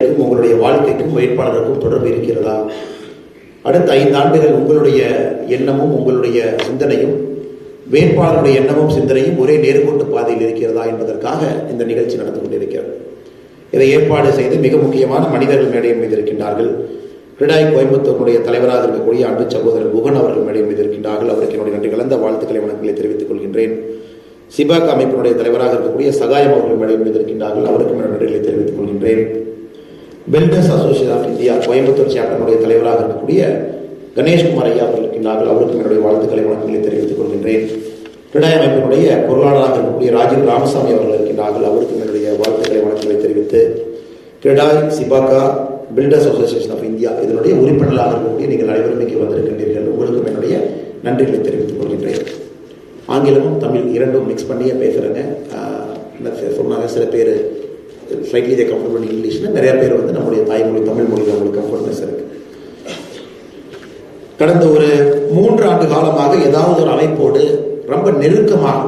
உங்களுடைய வாழ்க்கைக்கும் வேட்பாளருக்கும் தொடர்பு இருக்கிறதா? அடுத்த 5 ஆண்டுகள் உங்களுடைய எண்ணமும் உங்களுடைய சிந்தனையும் வேட்பாளருடைய எண்ணமும் சிந்தனையும் ஒரே நேர்கோட்டு பாதையில் இருக்கிறதா என்பதற்காக இந்த நிகழ்ச்சி நடந்து கொண்டிருக்கிறது. இதை ஏற்பாடு செய்து மிக முக்கியமான மனிதர்கள் மேடையின் மீது இருக்கின்றார்கள். CREDAI கோயம்புத்தூருடைய தலைவராக இருக்கக்கூடிய அன்பு சகோதரர் குகன் அவர்கள் மேடையின் மீது இருக்கின்றார்கள். அவருக்கு என்னுடைய நன்றி கலந்த வாழ்த்துக்களை வணக்கங்களை தெரிவித்துக் கொள்கின்றேன். சிபாக அமைப்பினுடைய தலைவராக இருக்கக்கூடிய சகாயம் அவர்கள் மேடையின் மீது இருக்கின்றார்கள். அவருக்கும் நன்றிகளை தெரிவித்துக் கொள்கின்றேன். Builders association of India Coimbatore சாப்டருடைய தலைவராக இருக்கக்கூடிய கணேஷ்குமார் ஐயா அவர்கள் இருக்கின்றார்கள். அவருக்கும் என்னுடைய வாழ்த்துக்களை வணக்கங்களை தெரிவித்துக் கொள்கின்றேன். CREDAI அமைப்பினுடைய பொருளாளராக இருக்கக்கூடிய ராஜீவ் ராமசாமி அவர்கள் இருக்கின்றார்கள். அவருக்கும் என்னுடைய வாழ்த்துக்களை வணக்கங்களை தெரிவித்து CREDAI, சிபாகா, பில்டர்ஸ் அசோசியேஷன் ஆஃப் இந்தியா இதனுடைய உறுப்பினர்களாக இருக்கக்கூடிய நீங்கள் அனைவரும் இங்கே வந்திருக்கின்றீர்கள். உங்களுக்கும் என்னுடைய நன்றிகளை தெரிவித்துக் கொள்கின்றேன். ஆங்கிலமும் தமிழ் இரண்டும் மிக்ஸ் பண்ணியே பேசுகிறேங்க. சொன்னாங்க சில பேர் ஸ்லைட்லி தே கம்ஃபர்டபுள் இங்கிலீஷ்னு, நிறைய பேர் வந்து நம்முடைய தாய்மொழி தமிழ் மொழியில் அவங்களுக்கு கம்ஃபர்ட்னஸ் இருக்கு. கடந்த ஒரு 3 ஆண்டு காலமாக ஏதாவது ஒரு அமைப்போடு ரொம்ப நெருக்கமாக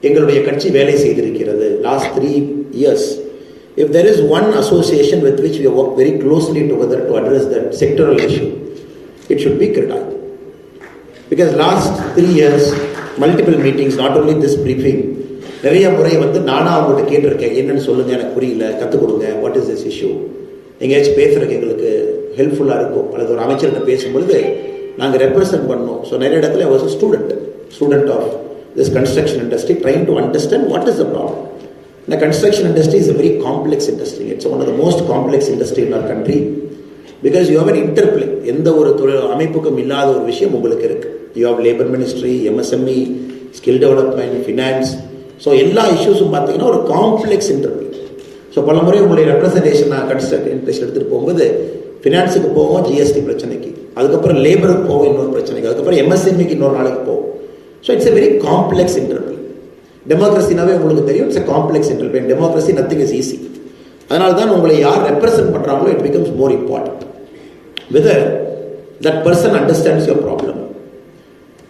எங்களுடைய கட்சி வேலை செய்திருக்கிறது. Last 3 years, if there is one association with which we have worked very closely together to address that sectoral issue, it should be CREDAI. Because last 3 years, multiple meetings, not only this briefing, நிறைய முறை வந்து நானாக அவங்கள்ட்ட கேட்டிருக்கேன், என்னென்னு சொல்லுங்கள், எனக்கு புரியல, கற்றுக் கொடுங்க, வாட் இஸ் திஸ் இஷ்யூ, எங்கேயாச்சும் பேசுகிறதுக்கு எங்களுக்கு ஹெல்ப்ஃபுல்லாக இருக்கும். அல்லது ஒரு அமைச்சர்கிட்ட பேசும்பொழுது நாங்கள் ரெப்ரசன்ட் பண்ணோம். ஸோ நிறைய இடத்துல was a student of this construction industry trying to understand what is the problem. இந்த construction industry is a very complex industry. It's one of the most complex industry in our country. Because you have an interplay. எந்த ஒரு அமைப்புக்கும் இல்லாத ஒரு விஷயம் உங்களுக்கு இருக்குது. You have labour ministry, MSME, skill development, finance. So எல்லா இஷ்யூஸும் பார்த்தீங்கன்னா ஒரு காம்ப்ளெக்ஸ் இன்டர்வியூ. ஸோ பல முறை உங்களுடைய ரெப்ரஸன்டேஷன் கன்ஸ்ட்ரக்ட் இன்ட்ரெஸ்ட் எடுத்துகிட்டு போகும்போது ஃபினான்ஸுக்கு போவோம், ஜிஎஸ்டி பிரச்சனைக்கு, அதுக்கப்புறம் லேபருக்கு போவோம் இன்னொரு பிரச்சனைக்கு, அதுக்கப்புறம் MSMEக்கு இன்னொரு நாளைக்கு போவோம். So it's a very complex interview. டெமோக்ரஸினாவே உங்களுக்கு தெரியும், it's a complex interview. Democracy nothing is easy. அதனால தான் உங்களை யார் ரெப்ரசென்ட் பண்ணுறாங்களோ it becomes more important. Whether that person understands your problem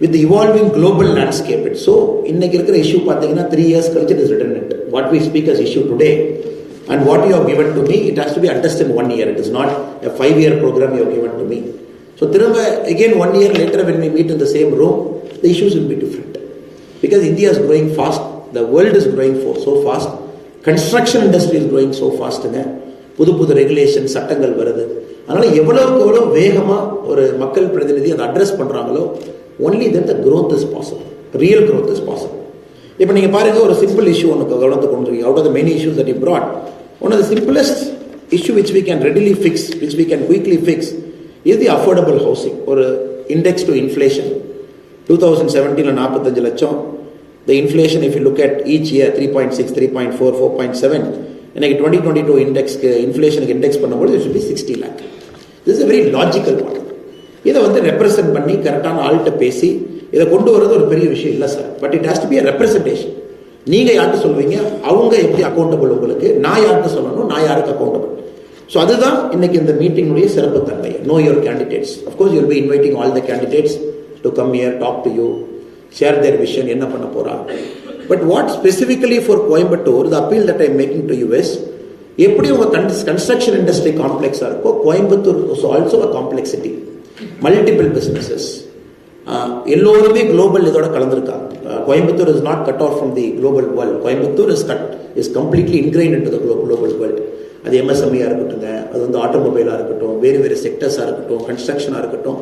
with the evolving global landscape. So இன்னைக்கு இருக்கிற இஷ்யூ பார்த்தீங்கன்னா 3 years கழிச்சு it is redundant. What we speak as issue today and what you have given to me, it has to be understood in 1 year. It is not a 5-year program you have given to me. So திரும்ப again 1 year later when we meet in the same room, the issues will be different. Because India is growing fast, the world is growing so fast, construction industry is growing so fast. புது regulation சட்டங்கள் வருது. அதனால எவ்வளவுக்கு எவ்வளோ வேகமாக ஒரு மக்கள் பிரதிநிதி அதை அட்ரஸ் பண்ணுறாங்களோ only then the growth is possible. Real growth is possible. இப்போ நீங்கள் பாருங்கள், ஒரு சிம்பிள் இஷ்யூ ஒன்று கவனத்துக்கு கொண்டு வரீங்க. Out of the many issues that you brought, one of the simplest issue which we can readily fix, which we can quickly fix, is the affordable housing. ஒரு index to inflation 2017 45 லட்சம். The inflation, if you look at each year, 3.6, 3.4, 4.7, இன்னைக்கு 2022 இண்டெக்ஸ்க்கு இன்ஃப்ளேஷனுக்கு index பண்ணும்போது it should be 60 lakh. This is a very logical one. இதை வந்து represent பண்ணி கரெக்டான ஆள்கிட்ட பேசி இதை கொண்டு வரது ஒரு பெரிய விஷயம் இல்லை sir. But it has to be a representation. நீங்கள் யார்கிட்ட சொல்வீங்க, அவங்க எப்படி அக்கௌண்டபிள் உங்களுக்கு, நான் யார்கிட்ட சொல்லணும், நான் யாருக்கு அக்கௌண்டபிள். ஸோ அதுதான் இன்னைக்கு இந்த மீட்டிங்குடைய சிறப்பு தன்மை. Know your candidates. Of course you will be inviting all the candidates to come here, talk to you, share their vision, என்ன பண்ண போகிறாங்க. But what specifically for Coimbatore, the appeal that I making to you is, எப்படி உங்கள் construction industry காம்ப்ளெக்ஸாக இருக்கோ, Coimbatore is also a complexity. Multiple businesses, எல்லோருமே global இதோட கலந்துருக்காங்க. Coimbatore is not cut off from the global world. Coimbatore is completely இன்கிரைன் in to the global world. அது MSMEயாக இருக்கட்டும், அது வந்து ஆட்டோமொபைலாக இருக்கட்டும், வேறு செக்டர்ஸாக இருக்கட்டும், கன்ஸ்ட்ரக்ஷனாக இருக்கட்டும்.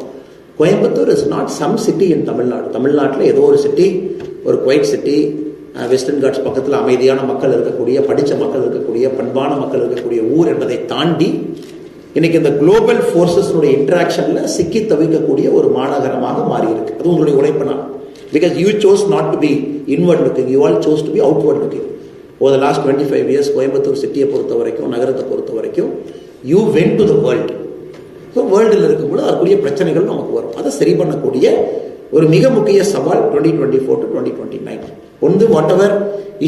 Coimbatore is not some city in Tamil Nadu. தமிழ்நாட்டில் ஏதோ ஒரு சிட்டி, ஒரு குவைட் சிட்டி, வெஸ்டர்ன் காட்ஸ் பக்கத்தில் அமைதியான மக்கள் இருக்கக்கூடிய, படித்த மக்கள் இருக்கக்கூடிய, பண்பான மக்கள் இருக்கக்கூடிய ஊர் என்பதை தாண்டி இன்னைக்கு இந்த குளோபல் ஃபோர்ஸஸ்னுடைய இன்ட்ராக்ஷன்ல சிக்கி தவிக்கக்கூடிய ஒரு மாநகரமாக மாறி இருக்கு. அது உங்களுடைய உழைப்புனால். Because you chose not to be inward looking, you all chose to be outward looking. Over the last 25 years Coimbatore சிட்டியை பொறுத்த வரைக்கும், நகரத்தை பொறுத்த வரைக்கும், you went to the world. So வேர்ல்டில் இருக்கும்போது அதற்குரிய பிரச்சனைகள் நமக்கு வரும். அதை சரி பண்ணக்கூடிய ஒரு மிக முக்கிய சவால் 2024 to 2029. ஒன்று, whatever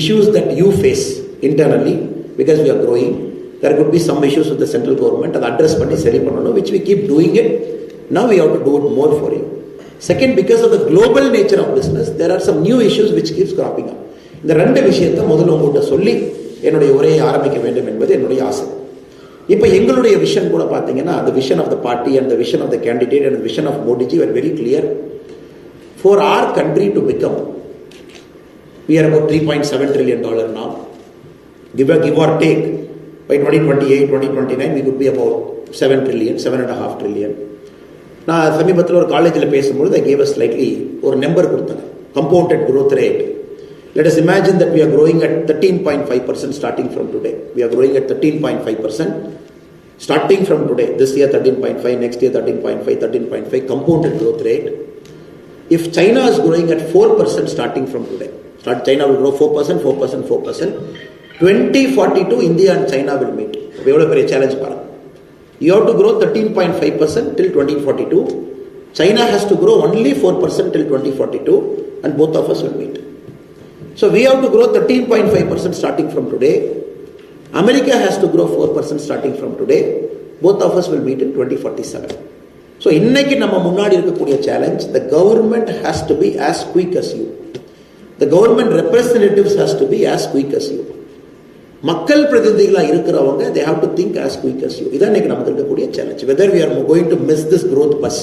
issues that you face internally, because we are growing, there could be some issues with the central government, and address பண்ணி சரி பண்ணணும், which we keep doing it. Now we have to do it more for you. Second, because of the global nature of business, there are some new issues which keeps cropping up. இந்த ரெண்டு விஷயத்தை முதல்ல உங்கள்கிட்ட சொல்லி என்னுடைய உரையை ஆரம்பிக்க வேண்டும் என்பது என்னுடைய ஆசை. இப்போ எங்களுடைய விஷன் கூட பார்த்தீங்கன்னா the vision of the party and the vision of the candidate and the vision of Modi ji were very clear. For our country to become, we are about $3.7 trillion now. Give or take, by 2028, 2029, we could be about 7 trillion, 7.5 trillion. நான் சமீபத்தில் ஒரு காலேஜில் பேசும்போது I gave a slightly ஒரு number கொடுத்தேன், compounded growth rate. Let us imagine that we are growing at 13.5% starting from today. We are growing at 13.5% starting from today. This year 13.5, next year 13.5, 13.5 compounded growth rate. If China is growing at 4% starting from today, China will grow 4%, 4%, 4%. 2042, India and China will meet. Very challenge. You have to grow 13.5% till 2042. China has to grow only 4% till 2042, and both of us will meet. So we have to grow 13.5% starting from today. America has to grow 4% starting from today. Both of us will meet in 2047. So இன்னைக்கு நம்ம முன்னாடி இருக்கக்கூடிய challenge, the government has to be as quick as you. The government representatives has to be as quick as you. மக்கள் பிரதிநிதிகளா இருக்கிறவங்க they have to think as quick as you. இதான் இன்னைக்கு நமக்கு இருக்கக்கூடிய challenge. Whether we are going to miss this growth bus.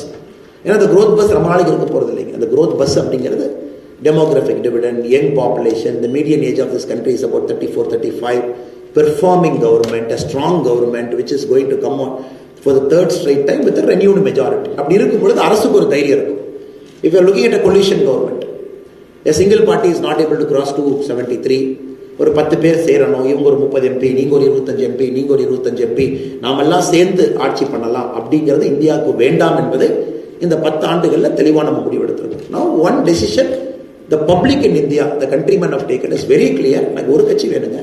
ஏன்னா the growth bus ரொம்ப நாளைக்கு இருக்க போறது இல்லைங்க. அந்த growth bus அப்படிங்கிறது demographic dividend, young population, the median age of this country is about 34, 35, performing government, a strong government which is going to come on for the third straight time with a renewed majority. அப்படி இருக்கும் பொழுது அரசுக்கு ஒரு தைரியம் இருக்கும். If you are looking at a coalition government, a single party is not able to cross 273. ஒரு 10 பேர் சேரணும், இவங்க ஒரு 30 MP, நீங்க ஒரு 25 MP, நீங்க ஒரு 25 MP, நாமெல்லாம் சேர்ந்து ஆட்சி பண்ணலாம் அப்படிங்கிறது இந்தியாவுக்கு வேண்டாம் என்பது இந்த 10 ஆண்டுகளில் தெளிவான நம்ம முடிவெடுத்திருக்கோம். Now one decision the public in India, the countrymen have taken is very clear. எனக்கு ஒரு கட்சி வேணுங்க,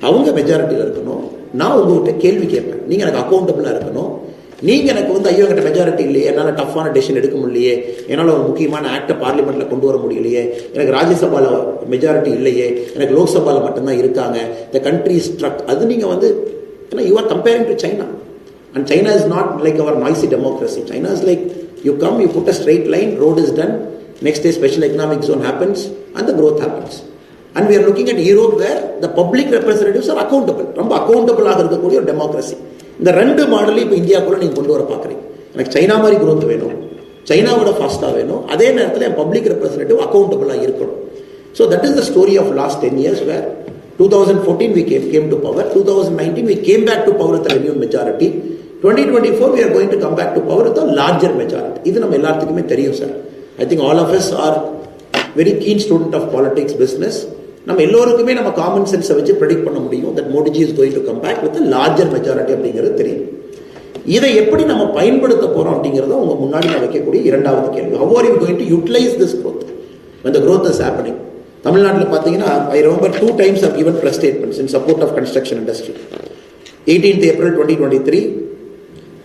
அவங்க மெஜாரிட்டியில் இருக்கணும். நான் உங்கள்கிட்ட கேள்வி கேட்பேன், நீங்கள் எனக்கு அக்கௌண்டபிளாக இருக்கணும். நீங்கள் எனக்கு ஐயோ என்கிட்ட மெஜாரிட்டி இல்லையே, என்னால் டஃப்பான டெசிஷன் எடுக்க முடியலையே, என்னால் ஒரு முக்கியமான ஆக்டை பார்லிமெண்ட்டில் கொண்டு வர முடியலையே, எனக்கு ராஜ்யசபாவில் மெஜாரிட்டி இல்லையே, எனக்கு லோக்சபாவில் மட்டும்தான் இருக்காங்க, த கண்ட்ரி ஸ்ட்ரக். அது நீங்கள் ஏன்னா you are comparing to China, and China is not like our noisy democracy. China is like you come, you put a straight line, road is done, next day special economic zone happens and the growth happens. And we are looking at Europe where the public representatives are accountable. ரொம்ப accountable ஆக இருக்கக்கூடிய ஒரு democracy. இந்த ரெண்டு மாடலையும் இப்போ இந்தியாவுக்குள்ள நீங்கள் கொண்டு வர பார்க்குறீங்க. எனக்கு சைனா மாதிரி growth வேணும், சைனாவோட ஃபாஸ்ட்டாக வேணும், அதே நேரத்தில் என் பப்ளிக் ரெப்ரஸன்டேட்டிவ் அக்கௌண்டபிளாக இருக்கணும். So that is the story of last 10 years where 2014 we came to power, 2019 we came back to power with a renewed majority, 2024 we are going to come back to power with a larger majority. இது நம்ம எல்லாத்துக்குமே தெரியும் sir. I think all of us are very keen student of politics, business. நம்ம எல்லோருக்குமே நம்ம common சென்ஸை வச்சு predict பண்ண முடியும் that Modi ji is going to come back with a larger majority அப்படிங்கிறது தெரியும். இதை எப்படி நம்ம பயன்படுத்த போறோம் அப்படிங்கிறத உங்க முன்னாடி நான் வைக்கக்கூடிய இரண்டாவது கேள்வி. How are you going to utilize this growth when the growth is happening? தமிழ்நாட்டில் பார்த்தீங்கன்னா I remember 2 times I've given press statements in support of construction industry. 18th April 2023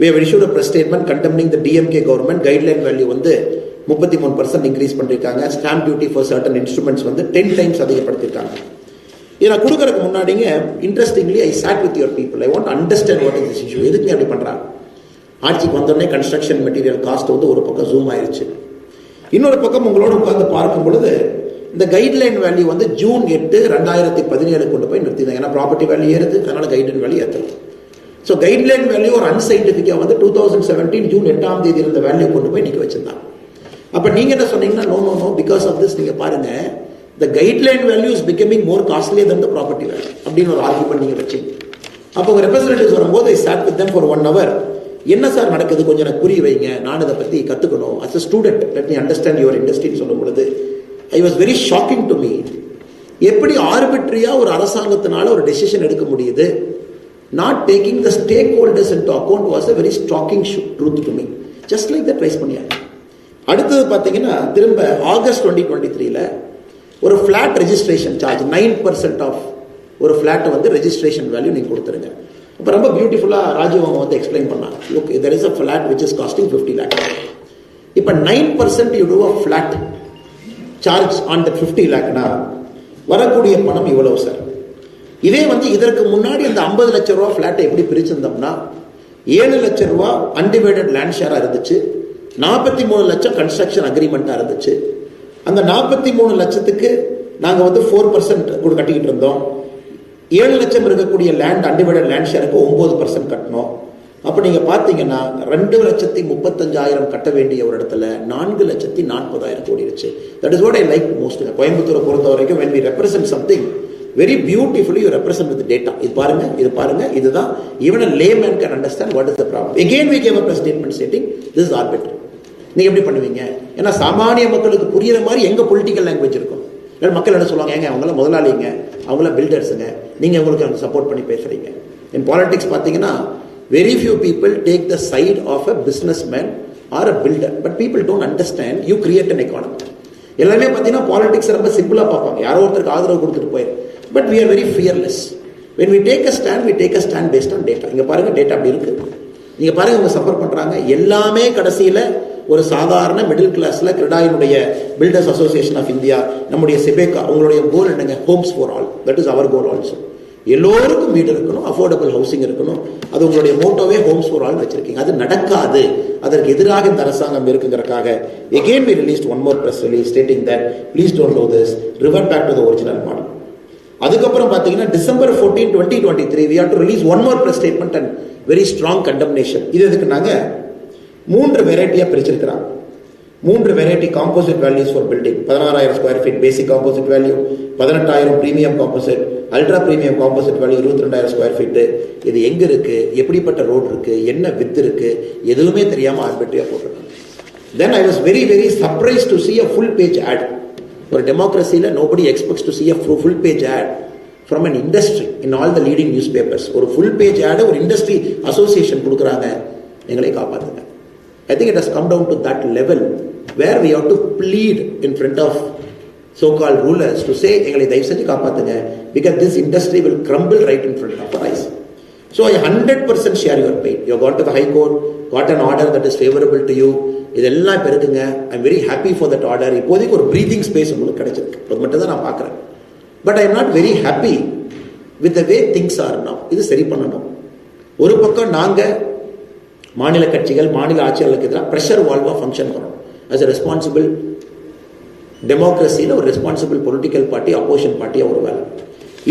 we have issued a press statement condemning the DMK government guideline value 33% increase பண்ணிருக்காங்க. Stamp duty for certain instruments 10 times அதிகப்படுத்திருக்காங்க. இதை நான் கொடுக்கறதுக்கு முன்னாடிங்க interestingly I chat with your people. I want understand what is this issue. எதுக்கு அப்படி பண்ணுறாங்க? ஆட்சிக்கு வந்தோடனே கன்ஸ்ட்ரக்ஷன் மெட்டீரியல் காஸ்ட் ஒரு பக்கம் ஜூம் ஆயிடுச்சு. இன்னொரு பக்கம் உங்களோட உட்கார்ந்து பார்க்கும் பொழுது இந்த கைட்லைன் வேல்யூ ஜூன் 8, 2017 கொண்டு போய் நிறுத்திதான். ஏன்னா ப்ராப்பர்ட்டி வேல்யூ ஏறுது, அதனால கைட்லைன் வேல்யூ ஏற்றலாம். ஸோ கைட்லைன் வேல்யூ ஒரு அன்சைன்டிஃபிக்காக 2017 ஜூன் 8ஆம் தேதி இருந்த வேல்யூ கொண்டு போய் நிற்க வச்சிருந்தாங்க. அப்போ நீங்கள் என்ன சொன்னீங்கன்னா நோ பிகாஸ் ஆஃப் திஸ் நீங்கள் பாருங்க the guideline value is becoming more costly than the property value அப்படின்னு ஒரு ஆர்குமெண்ட் நீங்கள் வச்சிங்க. அப்போ உங்கள் ரெப்ரஸன்டேட்டிவ்ஸ் வரும்போது I chat with them for 1 hour. என்ன சார் நடக்குது, கொஞ்சம் எனக்கு புரிய வைங்க, நான் இதை பற்றி கற்றுக்கணும். As a student let me understand your இண்டஸ்ட்ரின்னு சொல்லும் பொழுது I was very shocking to me. எப்படி ஆர்பிட்ரியாக ஒரு அரசாங்கத்தினால ஒரு டெசிஷன் எடுக்க முடியுது, not taking the stakeholders into account was a very shocking truth to me. Just like that raise பண்ணியாங்க. அடுத்தது பார்த்தீங்கன்னா திரும்ப ஆகஸ்ட் 2023 ஒரு ஃபிளாட் ரெஜிஸ்ட்ரேஷன் சார்ஜ் 9% ஆஃப் ஒரு ஃபிளாட்டை ரெஜிஸ்ட்ரேஷன் வேல்யூ நீங்கள் கொடுத்துருங்க. இப்போ ரொம்ப பியூட்டிஃபுல்லாக ராஜீவ் அவங்க எக்ஸ்பிளைன் பண்ணாங்க. Look, there is a flat which is costing 50 lakhs. இப்போ 9% you do a flat charge on the 50 lakhனா வரக்கூடிய பணம் இவ்வளவு சார். இதே இதற்கு முன்னாடி அந்த 50 லட்சம் ரூபா ஃபிளாட்டை எப்படி பிரிச்சிருந்தோம்னா 7 லட்சம் ரூபா அன்டிவைடட் லேண்ட் ஷேராக இருந்துச்சு, 43 லட்சம் கன்ஸ்ட்ரக்ஷன் அக்ரிமெண்ட்டாக இருந்துச்சு. அந்த 43 லட்சத்துக்கு நாங்கள் 4% கூட கட்டிக்கிட்டு இருந்தோம். 7 லட்சம் இருக்கக்கூடிய லேண்ட் அன்டிவைடட் லேண்ட் ஷேருக்கு 9% கட்டணும். அப்போ நீங்கள் பார்த்தீங்கன்னா 2,35,000 கட்ட வேண்டிய ஒரு இடத்துல 4,40,000 கோடிடுச்சு. That is what I like most. கோயம்புத்தூரை பொறுத்த வரைக்கும் when we represent something very beautifully you represent with data. இது பாருங்க இதுதான் even a layman can understand what is the problem. Again we came up a statement stating this is arbitrary. நீங்க எப்படி பண்ணுவீங்க? ஏன்னா சாமானிய மக்களுக்கு புரியுற மாதிரி எங்க பொலிட்டிக்கல் லாங்குவேஜ் இருக்கும். மக்கள் என்ன சொல்லுவாங்க, ஏங்க அவங்கள முதலாளிங்க, அவங்கள பில்டர்ஸுங்க, நீங்க உங்களுக்கு சப்போர்ட் பண்ணி பேசுறீங்க. இன் பாலிடிக்ஸ் பார்த்தீங்கன்னா very few people take the side of a businessman or a builder, but people don't understand you create an economy. எல்லாமே பார்த்தீங்கன்னா பாலிடிக்ஸ் ரொம்ப சிம்பிளா பார்ப்பாங்க, யாரோ ஒருத்தருக்கு ஆதரவு கொடுத்துட்டு போயிரு. But we are very fearless. When we take a stand, we take a stand based on data. இங்க பாருங்க டேட்டா அப்படி இருக்கு. நீங்க பாருங்க அவங்க சஃபர் பண்றாங்க. எல்லாமே கடைசியில ஒரு சாதாரண மிடில் கிளாஸ்ல கிரெடாயினுடைய பில்டர்ஸ் அசோசியேஷன் ஆஃப் இந்தியா, நம்முடைய செபேகா, உங்களுடைய கோல் என்னங்க? Homes for all. That is our goal also. எல்லோருக்கும் வீடு இருக்கணும், அஃபோர்டபுள் ஹவுசிங் இருக்கணும். அது உங்களுடைய மோட்டோவே ஹோம்ஸ் ஃபார் ஆல் வச்சிருக்கீங்க. அது நடக்காது. அதற்கு எதிராக இந்த அரசாங்கம் இருக்குங்கிறதுக்காக again we released one more press release stating that please don't do this, revert back to the original model. அதுக்கப்புறம் பார்த்தீங்கன்னா December 14, 2023 we have to release one more press statement and very strong condemnation. இது எதுக்கு நாங்க 3 வெரைட்டியா பிரிச்சிருக்கிறாங்க. 3 variety composite values for building. 16,000 square feet basic composite value, 18,000 premium composite, ultra premium composite value 22,000 square feet. இது எங்க இருக்கு, எப்படிப்பட்ட road இருக்கு, என்ன வித் இருக்கு, எதுவுமே தெரியாம ஆர்பிட்ரியா போட்டிருக்காங்க. Then I was very very surprised to see a full page ad. ஒரு டெமோக்ரஸியில் nobody expects to see a full page ad from an industry in all the leading newspapers. ஒரு full page ad ஒரு industry association கொடுக்குறாங்க, எங்களை காப்பாற்றுங்க. I think it has come down to that level where we have to plead in front of so-called rulers to say எங்களை தயவு செஞ்சு காப்பாற்றுங்க, because this industry will crumble right in front of our eyes. So I 100% share your pain. You have gone to the High Court, got an order that is favorable to you. இதெல்லாம் இப்போ இருக்குங்க. I am very happy for that order. இப்போதைக்கு ஒரு breathing space உங்களுக்கு கிடைச்சிருக்கு, அது மட்டும் தான் நான் பார்க்குறேன். But I am not very happy with the way things are now. இது சரி பண்ணணும். ஒரு பக்கம் நாங்கள் மாநில கட்சிகள், மாநில ஆட்சியாளர்களுக்கு எதிராக ப்ரெஷர் வால்வாக ஃபங்க்ஷன் பண்ணணும். ஆஸ் எ ரெஸ்பான்சிபிள் டெமோக்ரஸியில் ஒரு ரெஸ்பான்சிபிள் பொலிட்டிக்கல் பார்ட்டி, அப்போசிஷன் பார்ட்டியாக ஒரு வேலை.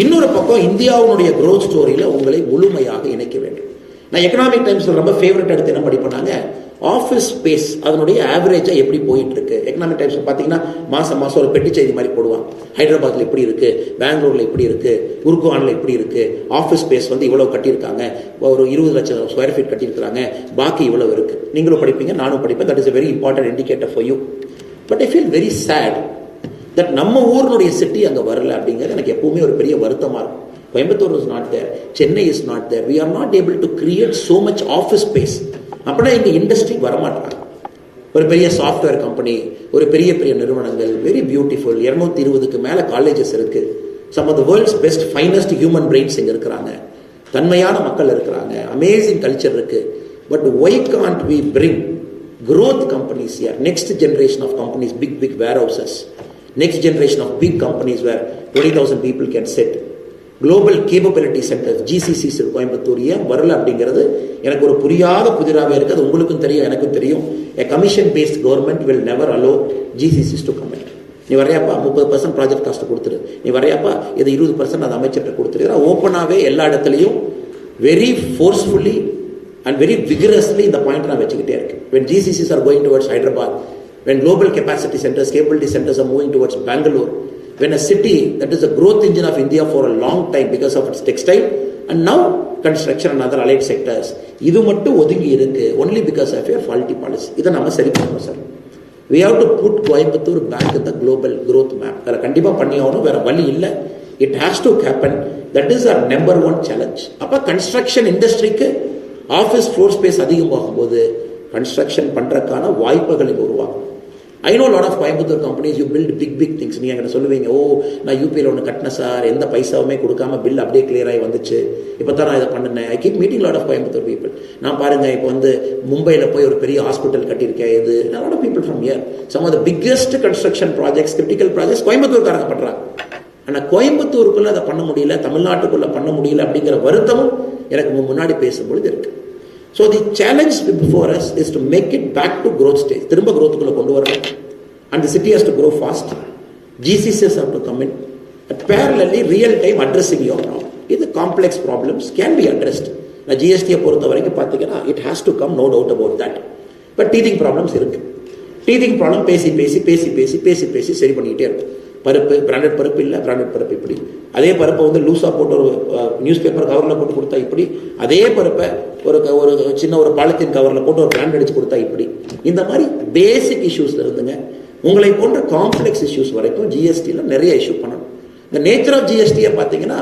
இன்னொரு பக்கம் இந்தியாவுடைய க்ரோத் ஸ்டோரியில் உங்களை முழுமையாக இணைக்க வேண்டும். நான் எக்கனாமிக் டைம்ஸில் ரொம்ப ஃபேவரட் எடுத்து என்ன படிப்பேனாங்க, ஆஃபீஸ் ஸ்பேஸ் அதனுடைய ஆவரேஜாக எப்படி போயிட்டு இருக்கு. எக்கனாமிக் டைம்ஸ் பார்த்தீங்கன்னா மாதம் ஒரு பெட்டி செய்தி மாதிரி போடுவாங்க. ஹைதராபாத்தில் எப்படி இருக்கு, பெங்களூரில் எப்படி இருக்கு, குர்கானில் எப்படி இருக்கு, ஆஃபீஸ் ஸ்பேஸ் இவ்வளவு கட்டியிருக்காங்க, ஒரு 20 லட்சம் ஸ்கொயர் ஃபீட் கட்டியிருக்காங்க, பாக்கி இவ்வளவு இருக்கு. நீங்களும் படிப்பீங்க, நானும் படிப்பேன். That is a very important indicator for you. But I feel very sad that நம்ம ஊருடைய சிட்டி அங்கே வரல அப்படிங்கிறது எனக்கு எப்பவுமே ஒரு பெரிய வருத்தமாக இருக்கும். Coimbatore is not there, Chennai is not there. We are not able to create so much office space. அப்படின்னா இங்கே இண்டஸ்ட்ரி வரமாட்டாங்க. ஒரு பெரிய சாஃப்ட்வேர் கம்பெனி, ஒரு பெரிய பெரிய நிறுவனங்கள், வெரி பியூட்டிஃபுல், 220க்கு மேலே காலேஜஸ் இருக்கு. Some of the world's best finest human brains இங்கே இருக்கிறாங்க, தன்மையான மக்கள் இருக்கிறாங்க, அமேசிங் கல்ச்சர் இருக்கு. But why can't we bring growth companies here, next generation of companies, big warehouses, next generation of big companies where 20,000 people can sit, global capability centers, GCCs Coimbatore ஏன் வரல அப்படிங்கிறது எனக்கு ஒரு புரியாத புதிராகவே இருக்குது. அது உங்களுக்கும் தெரியும், எனக்கும் தெரியும். a commission based government will never allow GCCs to come in. நீ வரையாப்பா 30% ப்ராஜெக்ட் காஸ்ட் கொடுத்துரு, நீ வரையாப்பா இது 20% அது அமைச்சர்கிட்ட கொடுத்துரு. ஓப்பனாகவே எல்லா இடத்துலையும் very forcefully and very vigorously இந்த பாயிண்ட் நான் வச்சுக்கிட்டே இருக்கு. When GCCs are going towards Hyderabad, when global capacity centers, capability centers are moving towards Bangalore, when a city that is a growth engine of India for a long time because of its textile and now construction and other allied sectors, இது மட்டும் ஒதுங்கி இருக்கு only because of a faulty policy. இதை நம்ம சரி பண்ணணும் sir. We have to put Coimbatore back in the global growth map. வேற கண்டிப்பா பண்ணி ஆகணும், வேற வழி இல்லை. It has to happen. That is our number one challenge. அப்ப கன்ஸ்ட்ரக்ஷன் இண்டஸ்ட்ரிக்கு ஆஃபீஸ் ஃப்ளோர் ஸ்பேஸ் அதிகமாகும்போது கன்ஸ்ட்ரக்ஷன் பண்ணுறதுக்கான வாய்ப்புகளை உருவாகும். I know lot of Coimbatore companies you build big things. நீங்கள் என்கிட்ட சொல்லுவீங்க, ஓ நான் யூபியில் ஒன்று கட்டினேன் சார், எந்த பைசாவுமே கொடுக்காம பில் அப்படியே கிளியர் ஆகி வந்துச்சு, இப்போ தான் நான் இதை பண்ணினேன். I keep meeting lot of Coimbatore people. நான் பாருங்க இப்போ மும்பையில் போய் ஒரு பெரிய ஹாஸ்பிட்டல் கட்டியிருக்கேன். இது lot of people from here. Some of the biggest construction projects, critical projects கோயம்புத்தூர்காரங்க பண்ணுறாங்க. ஆனால் கோயம்புத்தூருக்குள்ளே அதை பண்ண முடியல, தமிழ்நாட்டுக்குள்ளே பண்ண முடியல அப்படிங்கிற வருத்தமும் எனக்கு முன்னாடி பேசும்பொழுது இருக்கு. So the challenge before us is to make it back to growth stage. திரும்ப growthக்குள்ள கொண்டு வரணும். And the city has to grow fast. GCCs have to come in. Parallelly, real time addressing your problem. இது complex problems can be addressed. நான் ஜிஎஸ்டியை பொறுத்த வரைக்கும் பார்த்தீங்கன்னா it has to come, no doubt about that. But teething problems இருக்கு. Teething problem பேசி பேசி பேசி பேசி பேசி பேசி சரி பண்ணிக்கிட்டே இருக்கும். பருப்பு பிராண்டட் பருப்பு இல்லை, பிராண்டட் பருப்பு இப்படி, அதே பருப்பை வந்து லூஸாக போட்டு ஒரு நியூஸ் பேப்பர் கவரில் போட்டு கொடுத்தா இப்படி, அதே பருப்பை ஒரு சின்ன ஒரு பாலித்தீன் கவரில் போட்டு ஒரு பிராண்ட் அடிச்சு கொடுத்தா இப்படி. இந்த மாதிரி பேசிக் இஷ்யூஸ்ல இருந்துங்க உங்களை போன்ற காம்ப்ளெக்ஸ் இஷ்யூஸ் வரைக்கும் ஜிஎஸ்டியில் நிறைய இஷ்யூ பண்ணணும். இந்த நேச்சர் ஆஃப் ஜிஎஸ்டியை பார்த்தீங்கன்னா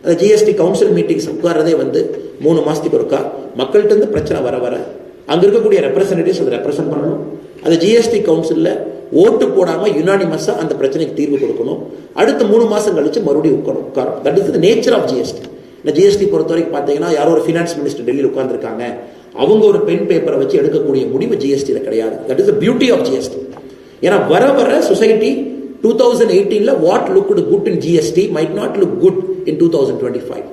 அந்த ஜிஎஸ்டி கவுன்சில் மீட்டிங்ஸ் உட்கார்றதே வந்து 3 மாதத்துக்கு ஒருக்கா மக்கள்கிட்ட இருந்து பிரச்சனை வர வர அங்கே இருக்கக்கூடிய ரெப்ரசன்டேட்டிவ்ஸ் அதை ரெப்ரசென்ட் பண்ணணும். அது ஜிஎஸ்டி கவுன்சிலில் ஓட்டு போடாமல் யுனானிமஸாக அந்த பிரச்சனைக்கு தீர்வு கொடுக்கணும். அடுத்த 3 மாதம் கழிச்சு மறுபடியும் உட்காரும். That is the nature of GST. இந்த ஜிஎஸ்டி பொறுத்த வரைக்கும் பார்த்தீங்கன்னா யாரோ ஒரு ஃபினான்ஸ் மினிஸ்டர் டெல்லியில் உட்கார்ந்துருக்காங்க, அவங்க ஒரு பென் பேப்பரை வச்சு எடுக்கக்கூடிய முடிவு ஜிஎஸ்டியில் கிடையாது. That is the beauty of GST. ஏன்னா வர வர society 2018 what looked good in GST might not look good in 2025.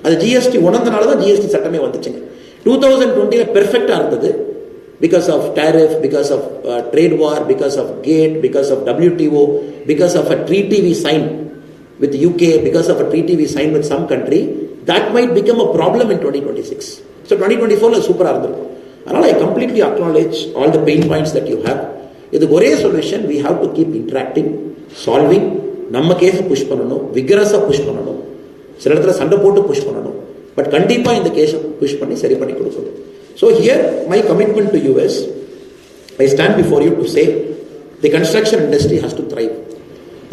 அது ஜிஎஸ்டி உணர்ந்தனால தான் ஜிஎஸ்டி சட்டமே வந்துச்சுங்க. 2020 பெர்ஃபெக்டா இருந்தது. Because of tariff, because of trade war, because of gate, because of WTO, because of a treaty we signed with UK, because of a treaty we signed with some country, that might become a problem in 2026. So 2024 super ah irundhukum. Adala I completely acknowledge all the pain points that you have. Idhu ore solution, we have to keep interacting, solving. நம்ம கேஸை push பண்ணணும், விகரஸாக push பண்ணணும், சில இடத்துல சண்டை போட்டு push பண்ணணும். But கண்டிப்பாக இந்த கேஸை புஷ் பண்ணி சரி பண்ணி கொடுக்கணும். So here my commitment to you is, I stand before you to say the construction industry has to thrive.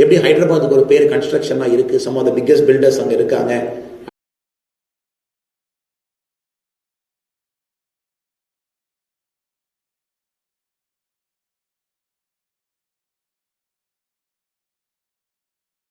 எப்படி ஹைதராபாத்துக்கு ஒரு பேர் கன்ஸ்ட்ரக்ஷனாக இருக்குது, some of the biggest builders அங்கே இருக்காங்க,